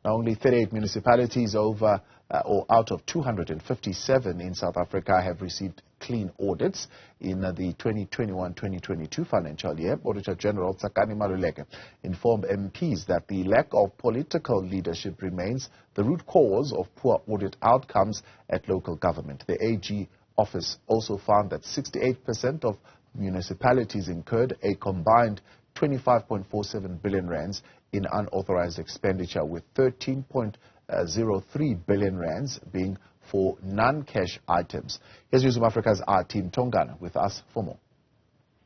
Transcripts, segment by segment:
Now, only 38 municipalities or out of 257 in South Africa have received clean audits in the 2021-2022 financial year. Auditor-General Tsakani Maluleka informed MPs that the lack of political leadership remains the root cause of poor audit outcomes at local government. The AG office also found that 68% of municipalities incurred a combined 25.47 billion rands in unauthorized expenditure, with 13.03 billion rands being for non-cash items. Here's Newzroom Afrika's Athi Mtongana with us for more.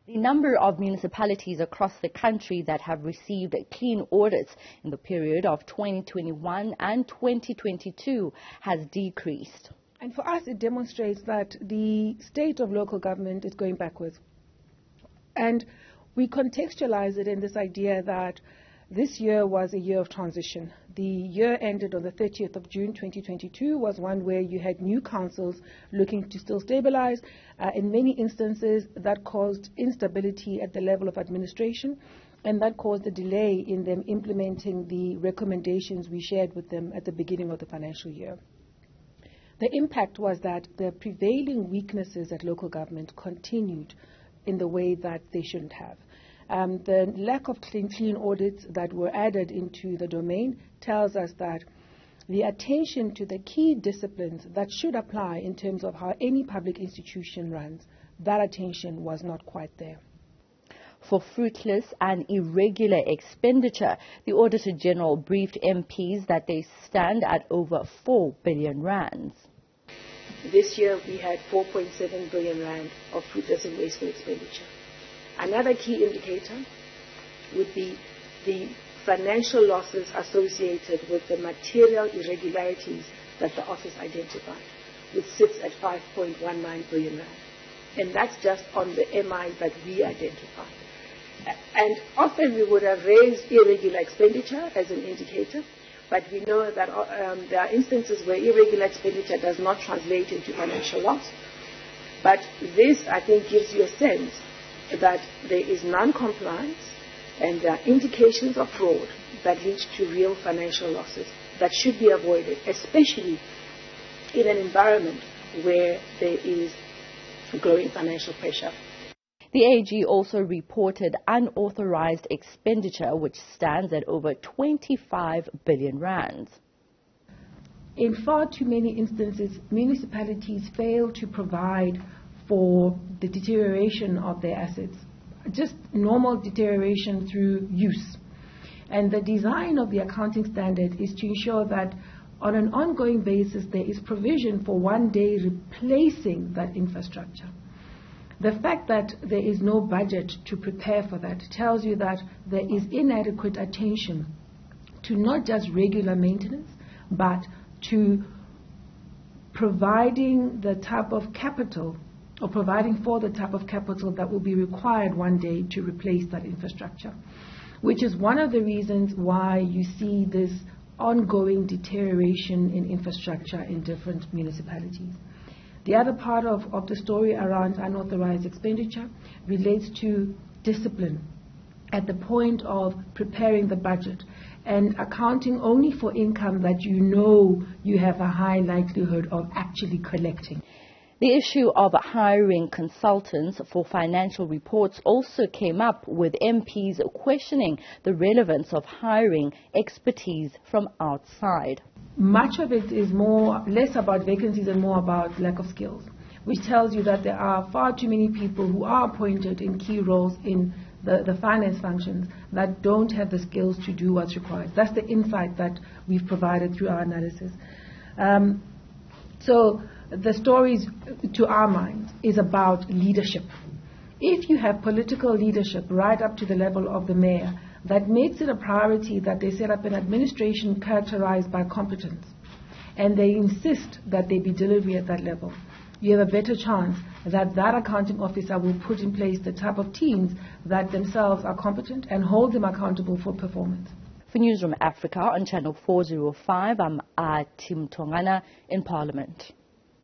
The number of municipalities across the country that have received clean audits in the period of 2021 and 2022 has decreased. And for us, it demonstrates that the state of local government is going backwards. And we contextualize it in this idea that this year was a year of transition. The year ended on the 30th of June 2022 was one where you had new councils looking to still stabilize. In many instances, that caused instability at the level of administration, and that caused a delay in them implementing the recommendations we shared with them at the beginning of the financial year. The impact was that the prevailing weaknesses at local government continued in the way that they shouldn't have. The lack of clean audits that were added into the domain tells us that the attention to the key disciplines that should apply in terms of how any public institution runs, that attention was not quite there. For fruitless and irregular expenditure, the Auditor-General briefed MPs that they stand at over 4 billion rands. This year we had 4.7 billion rand of fruitless and wasteful expenditure. Another key indicator would be the financial losses associated with the material irregularities that the office identified, which sits at 5.19 billion rand. And that's just on the MI that we identified. And often we would have raised irregular expenditure as an indicator, but we know that there are instances where irregular expenditure does not translate into financial loss. But this, I think, gives you a sense that there is non-compliance and there are indications of fraud that lead to real financial losses that should be avoided, especially in an environment where there is growing financial pressure. The AG also reported unauthorized expenditure, which stands at over 25 billion rands. In far too many instances, municipalities fail to provide for the deterioration of their assets, just normal deterioration through use. And the design of the accounting standard is to ensure that on an ongoing basis there is provision for one day replacing that infrastructure. The fact that there is no budget to prepare for that tells you that there is inadequate attention to not just regular maintenance, but to providing the type of capital or providing for the type of capital that will be required one day to replace that infrastructure, which is one of the reasons why you see this ongoing deterioration in infrastructure in different municipalities. The other part of the story around unauthorized expenditure relates to discipline at the point of preparing the budget and accounting only for income that you know you have a high likelihood of actually collecting. The issue of hiring consultants for financial reports also came up, with MPs questioning the relevance of hiring expertise from outside. Much of it is less about vacancies and more about lack of skills, which tells you that there are far too many people who are appointed in key roles in the finance functions that don't have the skills to do what's required. That's the insight that we've provided through our analysis. So the stories, to our minds, is about leadership. If you have political leadership right up to the level of the mayor, that makes it a priority that they set up an administration characterized by competence, and they insist that they be delivery at that level, you have a better chance that that accounting officer will put in place the type of teams that themselves are competent and hold them accountable for performance. For Newzroom Afrika on Channel 405, I'm Athi Mtongana in Parliament.